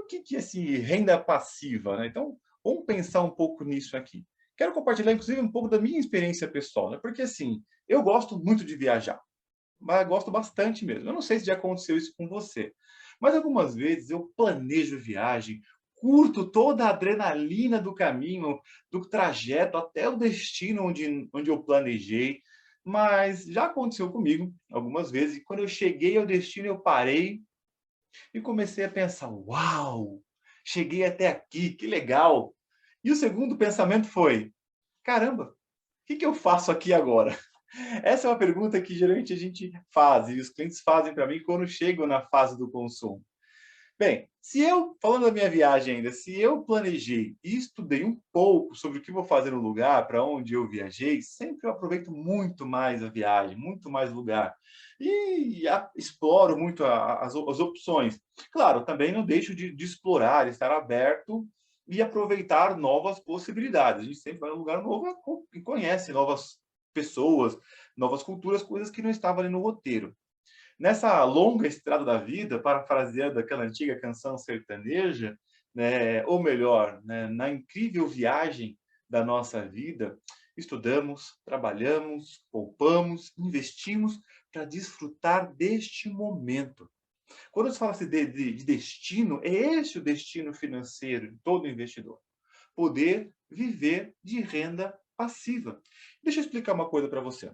o que que é esse renda passiva, né? Então, vamos pensar um pouco nisso aqui. Quero compartilhar, inclusive, um pouco da minha experiência pessoal, né? Porque, assim, eu gosto muito de viajar, mas gosto bastante mesmo. Eu não sei se já aconteceu isso com você, mas algumas vezes eu planejo viagem, curto toda a adrenalina do caminho, do trajeto até o destino onde eu planejei, mas já aconteceu comigo algumas vezes, e quando eu cheguei ao destino, eu parei e comecei a pensar: "Uau! Cheguei até aqui, que legal!". E o segundo pensamento foi: "Caramba, o que que eu faço aqui agora?". Essa é uma pergunta que geralmente a gente faz e os clientes fazem para mim quando chegam na fase do consumo. Bem, se eu, falando da minha viagem ainda, se eu planejei e estudei um pouco sobre o que vou fazer no lugar, para onde eu viajei, sempre eu aproveito muito mais a viagem, muito mais o lugar. E exploro muito as opções. Claro, também não deixo de explorar, estar aberto e aproveitar novas possibilidades. A gente sempre vai num lugar novo e conhece novas pessoas, novas culturas, coisas que não estavam ali no roteiro. Nessa longa estrada da vida, parafraseando aquela antiga canção sertaneja, né, ou melhor, né, na incrível viagem da nossa vida, estudamos, trabalhamos, poupamos, investimos para desfrutar deste momento. Quando se fala-se de destino, é esse o destino financeiro de todo investidor. Poder viver de renda passiva. Deixa eu explicar uma coisa para você.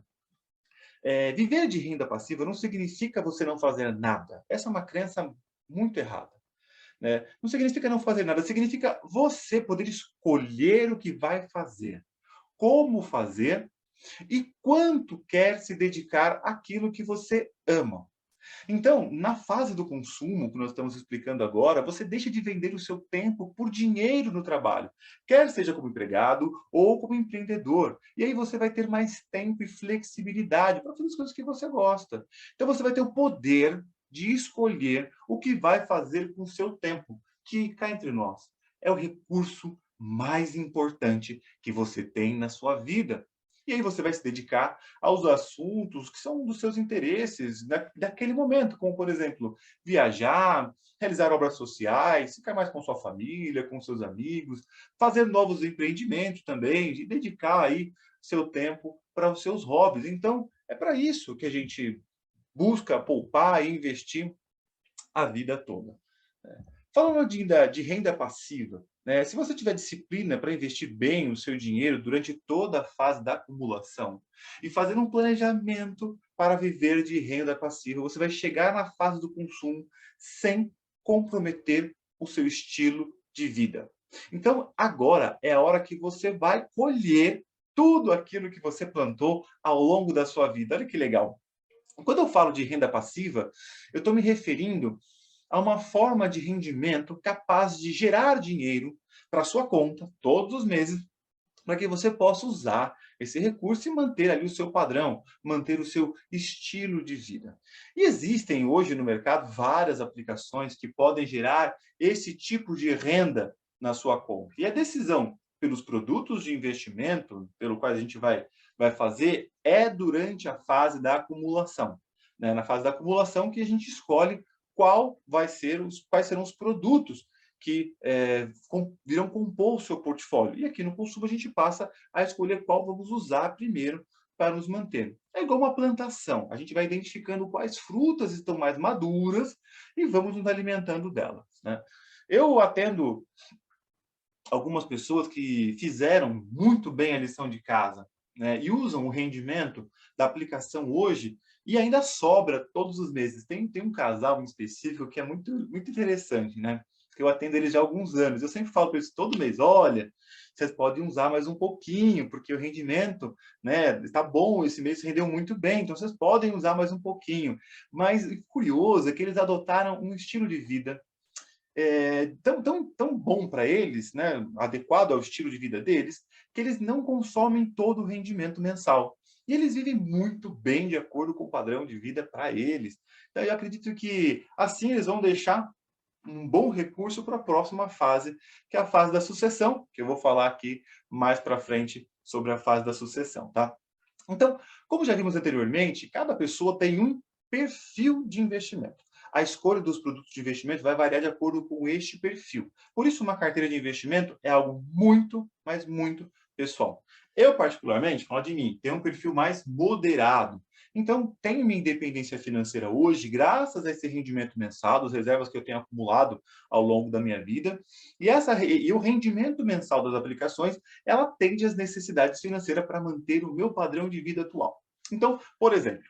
Viver de renda passiva não significa você não fazer nada. Essa é uma crença muito errada, né? Não significa não fazer nada, significa você poder escolher o que vai fazer, como fazer e quanto quer se dedicar àquilo que você ama. Então, na fase do consumo que nós estamos explicando agora, você deixa de vender o seu tempo por dinheiro no trabalho, quer seja como empregado ou como empreendedor. E aí você vai ter mais tempo e flexibilidade para fazer as coisas que você gosta. Então você vai ter o poder de escolher o que vai fazer com o seu tempo, que cá entre nós é o recurso mais importante que você tem na sua vida. E aí você vai se dedicar aos assuntos que são dos seus interesses daquele momento, como, por exemplo, viajar, realizar obras sociais, ficar mais com sua família, com seus amigos, fazer novos empreendimentos também, e dedicar aí seu tempo para os seus hobbies. Então, é para isso que a gente busca poupar e investir a vida toda. Falando de renda passiva, né, se você tiver disciplina para investir bem o seu dinheiro durante toda a fase da acumulação e fazendo um planejamento para viver de renda passiva, você vai chegar na fase do consumo sem comprometer o seu estilo de vida. Então, agora é a hora que você vai colher tudo aquilo que você plantou ao longo da sua vida. Olha que legal. Quando eu falo de renda passiva, eu estou me referindo a uma forma de rendimento capaz de gerar dinheiro para sua conta todos os meses, para que você possa usar esse recurso e manter ali o seu padrão, manter o seu estilo de vida. E existem hoje no mercado várias aplicações que podem gerar esse tipo de renda na sua conta. E a decisão pelos produtos de investimento, pelo qual a gente vai fazer, é durante a fase da acumulação. Né? Na fase da acumulação que a gente escolhe quais serão os produtos que virão compor o seu portfólio. E aqui no consumo a gente passa a escolher qual vamos usar primeiro para nos manter. É igual uma plantação. A gente vai identificando quais frutas estão mais maduras e vamos nos alimentando delas. Né? Eu atendo algumas pessoas que fizeram muito bem a lição de casa, né, e usam o rendimento da aplicação hoje e ainda sobra todos os meses. Tem um casal em específico que é muito interessante, né? Que eu atendo eles já há alguns anos. Eu sempre falo para eles todo mês: olha, vocês podem usar mais um pouquinho, porque o rendimento, né, está bom, esse mês rendeu muito bem, então vocês podem usar mais um pouquinho. Mas o curioso é que eles adotaram um estilo de vida tão bom para eles, né, adequado ao estilo de vida deles, que eles não consomem todo o rendimento mensal. E eles vivem muito bem de acordo com o padrão de vida para eles. Então, eu acredito que assim eles vão deixar um bom recurso para a próxima fase, que é a fase da sucessão, que eu vou falar aqui mais para frente sobre a fase da sucessão, tá? Então, como já vimos anteriormente, cada pessoa tem um perfil de investimento. a escolha dos produtos de investimento vai variar de acordo com este perfil. Por isso, uma carteira de investimento é algo muito, mas muito pessoal. Eu, particularmente, falo de mim, tenho um perfil mais moderado. Então, tenho minha independência financeira hoje, graças a esse rendimento mensal, das reservas que eu tenho acumulado ao longo da minha vida. E o rendimento mensal das aplicações, ela atende às necessidades financeiras para manter o meu padrão de vida atual. Então, por exemplo,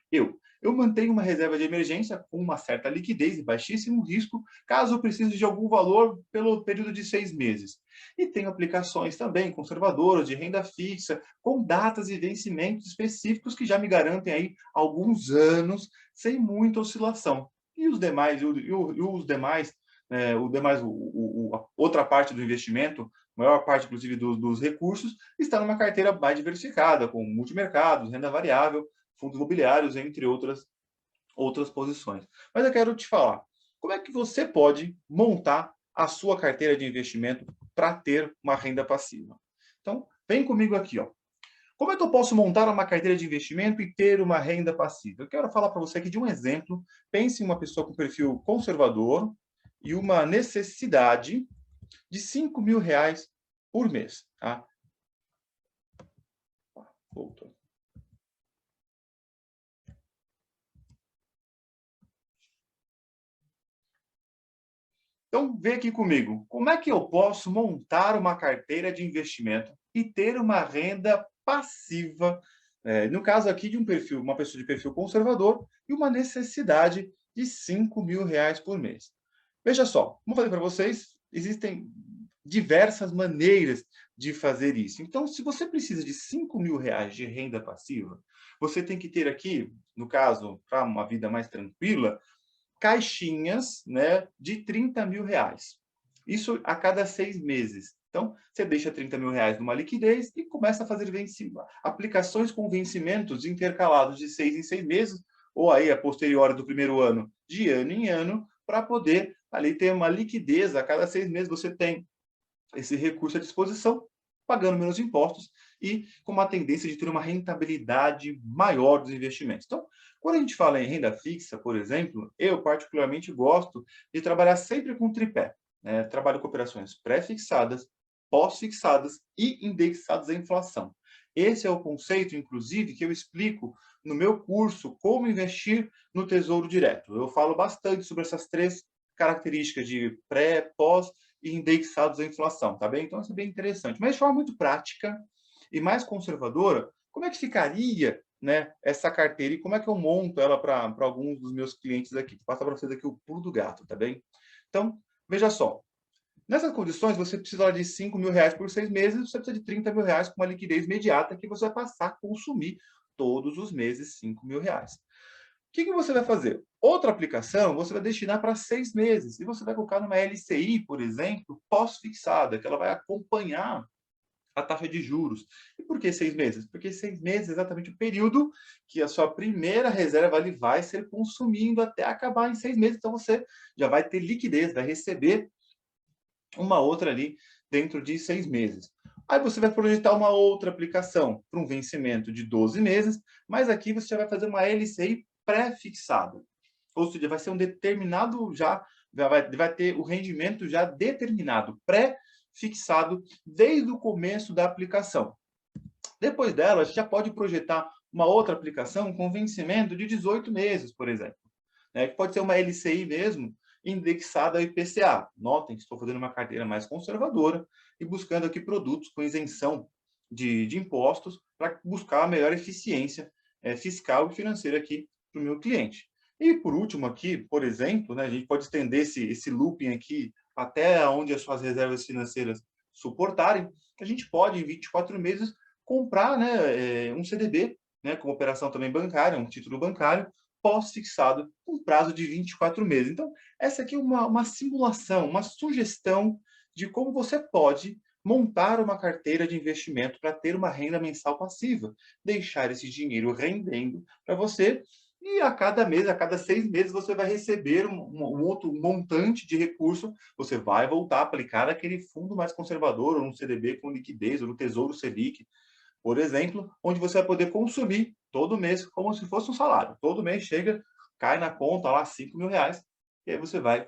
eu mantenho uma reserva de emergência com uma certa liquidez e baixíssimo risco, caso eu precise de algum valor pelo período de 6 meses. E tenho aplicações também conservadoras de renda fixa, com datas e vencimentos específicos que já me garantem aí alguns anos sem muita oscilação. E os demais, a outra parte do investimento, a maior parte, inclusive, dos recursos, está numa carteira mais diversificada, com multimercados, renda variável, fundos imobiliários, entre outras posições. Mas eu quero te falar, como é que você pode montar a sua carteira de investimento para ter uma renda passiva? Então, vem comigo aqui, ó. Como é que eu posso montar uma carteira de investimento e ter uma renda passiva? Eu quero falar para você aqui de um exemplo. Pense em uma pessoa com perfil conservador e uma necessidade de R$ 5.000 por mês. Tá? Voltou. Então, vem aqui comigo. Como é que eu posso montar uma carteira de investimento e ter uma renda passiva? No caso aqui de uma pessoa de perfil conservador e uma necessidade de R$ 5.000 por mês. Veja só, como eu falei para vocês, existem diversas maneiras de fazer isso. Então, se você precisa de R$ 5.000 de renda passiva, você tem que ter aqui, no caso, para uma vida mais tranquila, caixinhas, né, de R$ 30.000. Isso a cada 6 meses. Então, você deixa R$ 30.000 numa liquidez e começa a fazer aplicações com vencimentos intercalados de 6 em 6 meses, ou aí a posteriori do primeiro ano, de ano em ano, para poder ali ter uma liquidez. A cada 6 meses você tem esse recurso à disposição, pagando menos impostos e com uma tendência de ter uma rentabilidade maior dos investimentos. Então, quando a gente fala em renda fixa, por exemplo, eu particularmente gosto de trabalhar sempre com tripé. Né? Trabalho com operações pré-fixadas, pós-fixadas e indexadas à inflação. Esse é o conceito, inclusive, que eu explico no meu curso Como Investir no Tesouro Direto. Eu falo bastante sobre essas três características de pré, pós e indexados à inflação, tá bem? Então, isso é bem interessante. Mas de forma muito prática e mais conservadora, como é que ficaria, né, essa carteira e como é que eu monto ela para alguns dos meus clientes aqui? Vou passar para vocês aqui o pulo do gato, tá bem? Então, veja só. Nessas condições, você precisa de R$ 5.000 por 6 meses, você precisa de R$ 30.000 com uma liquidez imediata que você vai passar a consumir todos os meses R$ 5.000. O que você vai fazer? Outra aplicação você vai destinar para 6 meses. E você vai colocar numa LCI, por exemplo, pós-fixada, que ela vai acompanhar a taxa de juros. E por que 6 meses? Porque 6 meses é exatamente o período que a sua primeira reserva ali vai ser consumindo até acabar em 6 meses. Então você já vai ter liquidez, vai receber uma outra ali dentro de 6 meses. Aí você vai projetar uma outra aplicação para um vencimento de 12 meses, mas aqui você já vai fazer uma LCI pré-fixada. Ou seja, vai ser um determinado vai ter o rendimento já determinado, pré-fixado desde o começo da aplicação. Depois dela, a gente já pode projetar uma outra aplicação com vencimento de 18 meses, por exemplo. Né? Que pode ser uma LCI mesmo, indexada ao IPCA. Notem que estou fazendo uma carteira mais conservadora e buscando aqui produtos com isenção de impostos para buscar a melhor eficiência fiscal e financeira aqui para o meu cliente. E por último aqui, por exemplo, né, a gente pode estender esse looping aqui até onde as suas reservas financeiras suportarem, a gente pode, em 24 meses, comprar, né, um CDB, né, com operação também bancária, um título bancário, pós-fixado, com prazo de 24 meses. Então, essa aqui é uma simulação, uma sugestão de como você pode montar uma carteira de investimento para ter uma renda mensal passiva, deixar esse dinheiro rendendo para você e a cada mês, a cada 6 meses, você vai receber um outro montante de recurso, você vai voltar a aplicar naquele fundo mais conservador, ou no CDB com liquidez, ou no Tesouro Selic, por exemplo, onde você vai poder consumir todo mês como se fosse um salário. Todo mês chega, cai na conta lá R$ 5.000 e aí você vai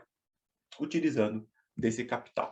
utilizando desse capital.